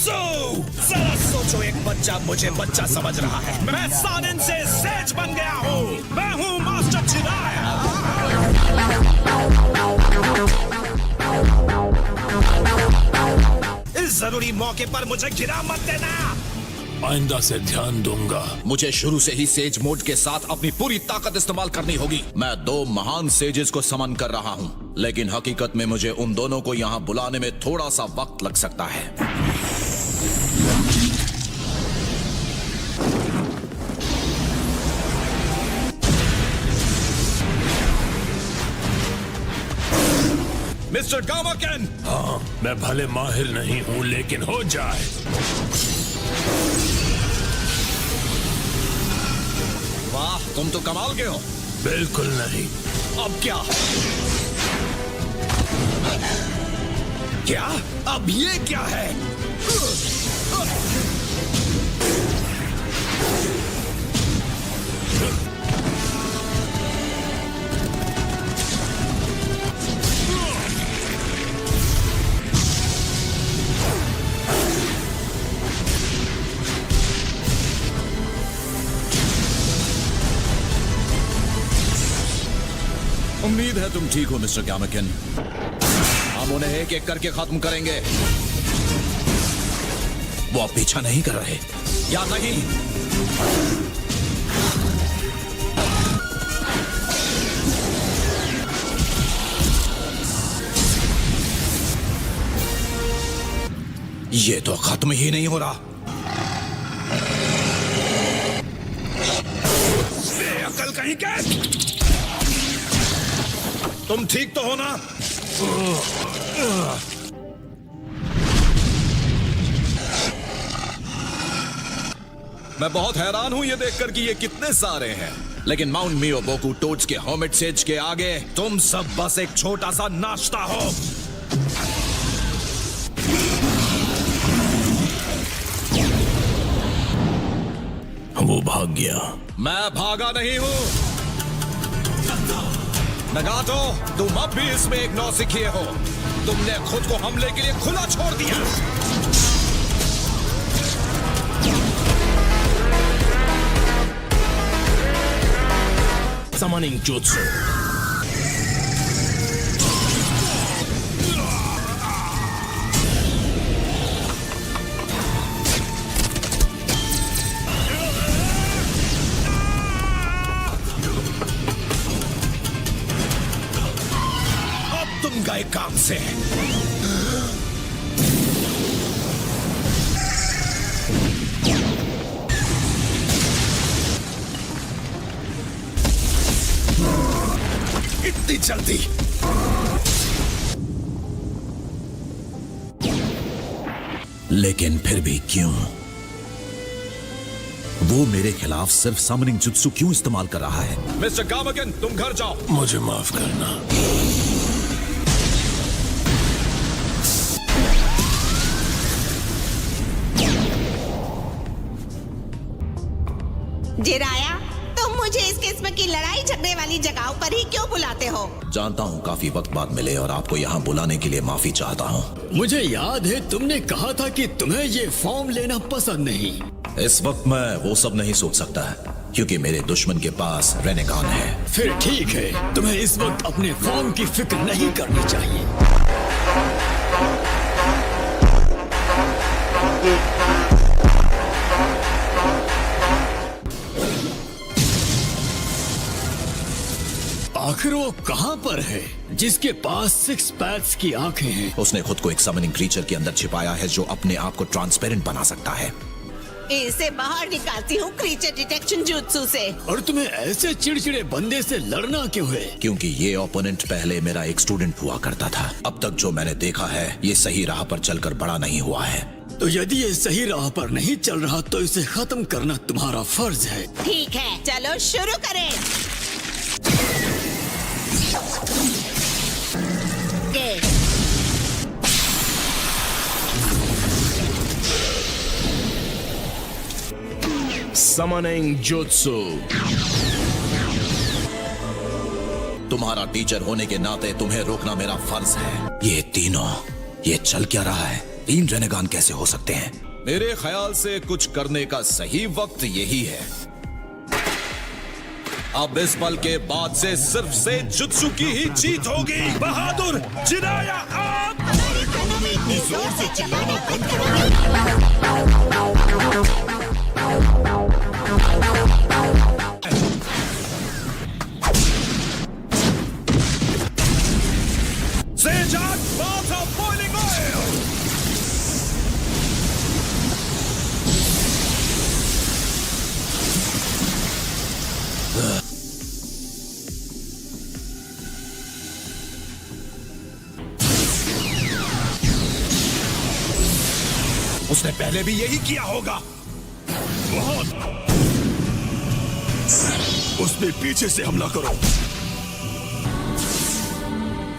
Jutsu. जरा सोचो, एक बच्चा मुझे बच्चा समझ रहा है। मैं सानिन से सेज बन गया हूँ। मैं हूँ मास्टर चिराया। इस जरूरी मौके पर मुझे गिरा मत देना। आइंदा से ध्यान दूंगा। मुझे शुरू से ही सेज मोड के साथ अपनी पूरी ताकत इस्तेमाल करनी होगी। मैं 2 महान सेजेस को समन कर रहा हूँ, लेकिन हकीकत में मुझे उन दोनों को यहाँ बुलाने में थोड़ा सा वक्त लग सकता है। मिस्टर गामाकेन। हाँ, मैं भले माहिर नहीं हूँ, लेकिन हो जाए। वाह, तुम तो कमाल के हो। बिल्कुल नहीं। अब क्या? क्या? अब ये क्या है? उम्मीद है तुम ठीक हो मिस्टर गामाकेन। हम उन्हें एक एक करके खत्म करेंगे। वो अब पीछा नहीं कर रहे, या नहीं? ये तो खत्म ही नहीं हो रहा। बेअकल कहीं के। तुम ठीक तो हो ना? मैं बहुत हैरान हूं ये देखकर कि ये कितने सारे हैं, लेकिन माउंट मियोबोकू टोड्स के हर्मिट सेज के आगे तुम सब बस एक छोटा सा नाश्ता हो। वो भाग गया। मैं भागा नहीं हूं। नगाटो, तुम अब भी इसमें एक नौसिखिए हो। तुमने खुद को हमले के लिए खुला छोड़ दिया। Summoning Jutsu। तुम गए काम से। इतनी जल्दी? लेकिन फिर भी क्यों? वो मेरे खिलाफ सिर्फ समनिंग जुत्सु क्यों इस्तेमाल कर रहा है? मिस्टर गामाकेन, तुम घर जाओ। मुझे माफ करना। जिराया, तुम मुझे इस किस्म की लड़ाई झगड़े वाली जगहों पर ही क्यों बुलाते हो? जानता हूँ काफी वक्त बाद मिले और आपको यहाँ बुलाने के लिए माफी चाहता हूँ। मुझे याद है तुमने कहा था कि तुम्हें ये फॉर्म लेना पसंद नहीं। इस वक्त मैं वो सब नहीं सोच सकता, क्योंकि मेरे दुश्मन के पास रेनेगान है। फिर ठीक है, तुम्हें इस वक्त अपने फॉर्म की फिक्र नहीं करनी चाहिए। आखिर वो कहाँ पर है जिसके पास 6 पैड्स की आंखें हैं? उसने खुद को एक समनिंग क्रीचर के अंदर छिपाया है जो अपने आप को ट्रांसपेरेंट बना सकता है। इसे बाहर निकालती हूँ क्रीचर डिटेक्शन जुत्सु से। और तुम्हें ऐसे चिड़चिड़े बंदे से लड़ना क्यों है? क्योंकि ये ओपोनेंट पहले मेरा एक स्टूडेंट हुआ करता था। अब तक जो मैंने देखा है, ये सही राह पर चलकर बड़ा नहीं हुआ है। तो यदि ये सही राह पर नहीं चल रहा तो इसे खत्म करना तुम्हारा फर्ज है। ठीक है, चलो शुरू करें। Summoning Jutsu। तुम्हारा टीचर होने के नाते तुम्हें रोकना मेरा फर्ज है। ये तीनों, ये चल क्या रहा है? 3 रेनेगान कैसे हो सकते हैं? मेरे ख्याल से कुछ करने का सही वक्त यही है। अब इस पल के बाद से सिर्फ से जुत्सु की ही जीत होगी। बहादुर जिराया आप हमारे कानों में इतनी जोर से चिल्लाना बंद करो। Sejak bath of boiling oil. उसने पहले भी यही किया होगा। बहुत। उसने पीछे से हमला करो।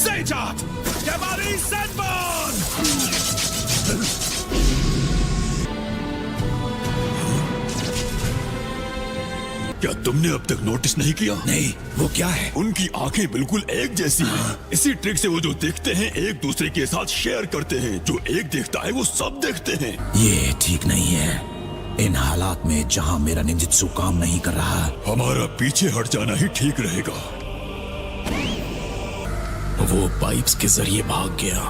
Sejat, Yamari Senbon! क्या तुमने अब तक नोटिस नहीं किया? नहीं, वो क्या है? उनकी आंखें बिल्कुल एक जैसी हैं। इसी ट्रिक से वो जो देखते हैं एक दूसरे के साथ शेयर करते हैं। जो एक देखता है वो सब देखते हैं। ये ठीक नहीं है। इन हालात में जहां मेरा निंजित्सु काम नहीं कर रहा। हमारा पीछे हट जाना ही ठीक रहेगा। वो पाइप्स के जरिए भाग गया।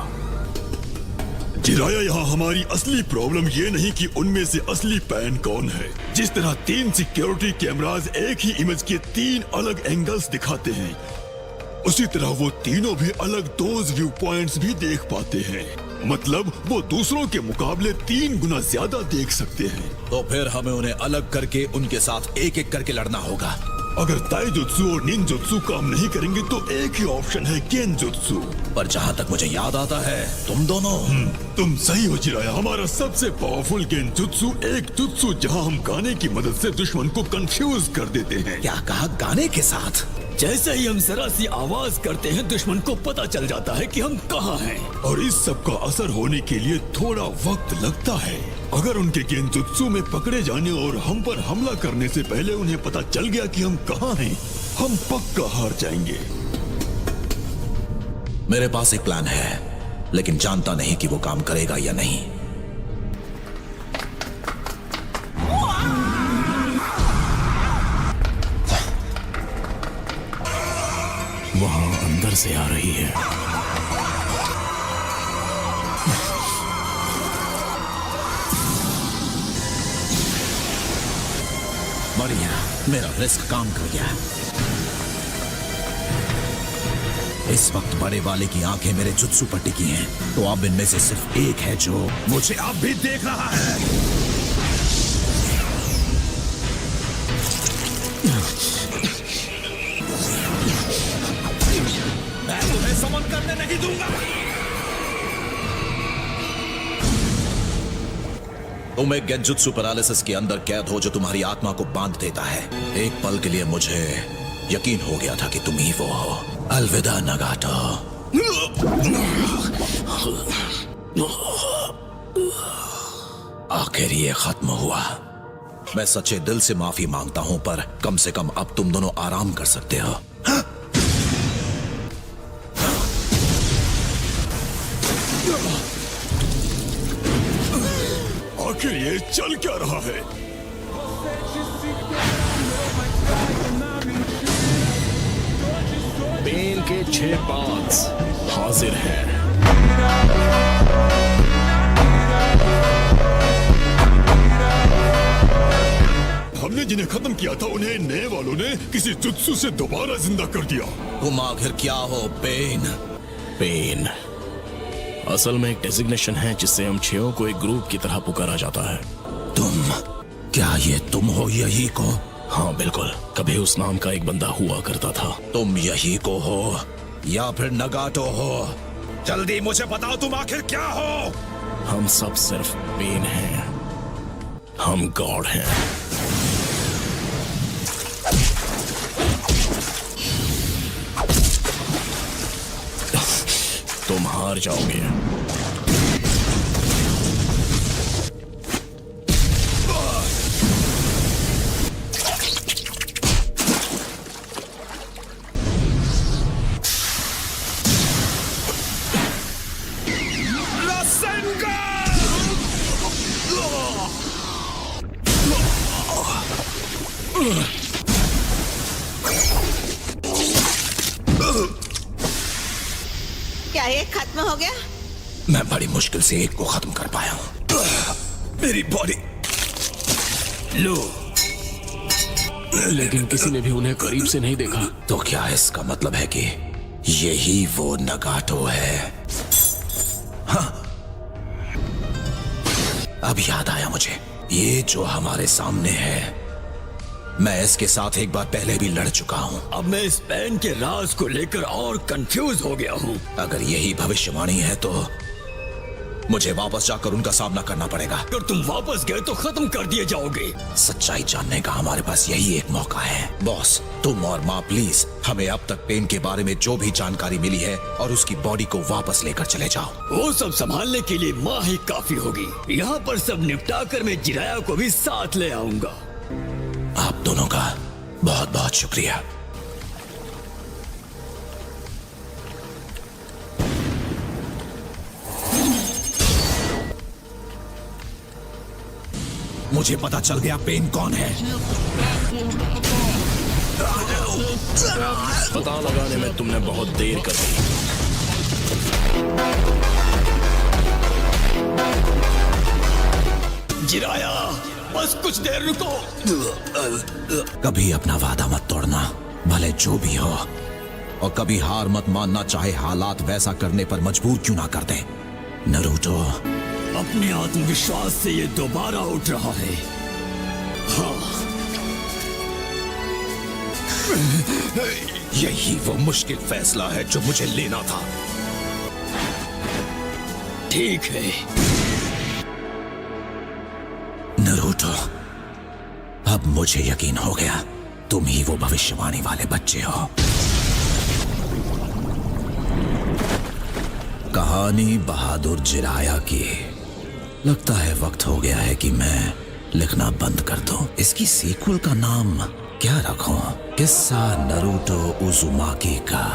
जिराया, यहाँ हमारी असली प्रॉब्लम ये नहीं कि उनमें से असली पैन कौन है। जिस तरह 3 सिक्योरिटी कैमरास एक ही इमेज के 3 अलग एंगल्स दिखाते हैं, उसी तरह वो तीनों भी अलग डोज व्यू पॉइंट्स भी देख पाते हैं। मतलब वो दूसरों के मुकाबले 3 गुना ज्यादा देख सकते हैं। तो फिर हमें उन्हें अलग करके उनके साथ एक एक करके लड़ना होगा। अगर ताइजुत्सु और निंजुत्सु काम नहीं करेंगे तो एक ही ऑप्शन है, गेंजुत्सु। पर जहां तक मुझे याद आता है, तुम दोनों तुम सही हो जिराया। हमारा सबसे पावरफुल गेंजुत्सु एक जुत्सु जहां हम गाने की मदद से दुश्मन को कंफ्यूज कर देते हैं। क्या कहा? गाने के साथ? जैसे ही हम जरा सी आवाज करते हैं दुश्मन को पता चल जाता है कि हम कहाँ हैं। और इस सब का असर होने के लिए थोड़ा वक्त लगता है। अगर उनके गेंजुत्सु में पकड़े जाने और हम पर हमला करने से पहले उन्हें पता चल गया कि हम कहाँ हैं, हम पक्का हार जाएंगे। मेरे पास एक प्लान है, लेकिन जानता नहीं कि वो काम करेगा या नहीं। वहां अंदर से आ रही है। बढ़िया, मेरा रिस्क काम कर गया। इस वक्त बड़े वाले की आंखें मेरे जुत्सु पर टिकी हैं, तो अब इनमें से सिर्फ एक है जो मुझे अब भी देख रहा है। मैं तुम्हें समन करने नहीं दूंगा। तुम एक गेंजुत्सु पैरालिसिस के अंदर कैद हो जो तुम्हारी आत्मा को बांध देता है। एक पल के लिए मुझे यकीन हो गया था कि तुम ही वो हो। अलविदा नगाटो। आखिर ये खत्म हुआ। मैं सच्चे दिल से माफी मांगता हूं, पर कम से कम अब तुम दोनों आराम कर सकते हो। आखिर ये चल क्या रहा है? पेन के 6 पार्ट्स हाजिर हैं। हमने जिन्हें खत्म किया था उन्हें नए वालों ने किसी जुत्सु से दोबारा जिंदा कर दिया। तुम आखिर क्या हो पेन? पेन असल में एक डेजिग्नेशन है जिससे हम 6 को एक ग्रुप की तरह पुकारा जाता है। तुम, क्या ये तुम हो यही को? हाँ बिल्कुल, कभी उस नाम का एक बंदा हुआ करता था। तुम यही को हो या फिर नगाटो हो? जल्दी मुझे बताओ तुम आखिर क्या हो? हम सब सिर्फ पेन हैं। हम गॉड हैं। तुम हार जाओगे। Rasengan! क्या ये खत्म हो गया? मैं बड़ी मुश्किल से एक को खत्म कर पाया हूं। मेरी बॉडी लो, लेकिन किसी ने भी उन्हें करीब से नहीं देखा। तो क्या इसका मतलब है कि यही वो नगाटो है? हाँ, अब याद आया मुझे, ये जो हमारे सामने है, मैं इसके साथ एक बार पहले भी लड़ चुका हूं। अब मैं इस पेन के राज को लेकर और कंफ्यूज हो गया हूँ। अगर यही भविष्यवाणी है तो मुझे वापस जाकर उनका सामना करना पड़ेगा। अगर तुम वापस गए तो खत्म कर दिए जाओगे। सच्चाई जानने का हमारे पास यही एक मौका है। बॉस, तुम और माँ प्लीज हमें अब तक पेन के बारे में जो भी जानकारी मिली है और उसकी बॉडी को वापस लेकर चले जाओ। वो सब संभालने के लिए माँ ही काफी होगी। यहाँ पर सब निपटा कर मैं जिराया को भी साथ ले आऊंगा। आप दोनों का बहुत बहुत शुक्रिया। मुझे पता चल गया पेन कौन है। पता लगाने में तुमने बहुत देर कर दी। जिराया, बस कुछ देर रुको। कभी अपना वादा मत तोड़ना, भले जो भी हो, और कभी हार मत मानना, चाहे हालात वैसा करने पर मजबूर क्यों ना कर दें। नरूटो, अपने आत्मविश्वास से ये दोबारा उठ रहा है। हाँ, यही वो मुश्किल फैसला है जो मुझे लेना था। ठीक है नरूटो, अब मुझे यकीन हो गया, तुम ही वो भविष्यवाणी वाले बच्चे हो। कहानी बहादुर जिराया की। लगता है वक्त हो गया है कि मैं लिखना बंद कर दूं। इसकी सीक्वल का नाम क्या रखूं? किस्सा नरूटो उज़ुमाकी का।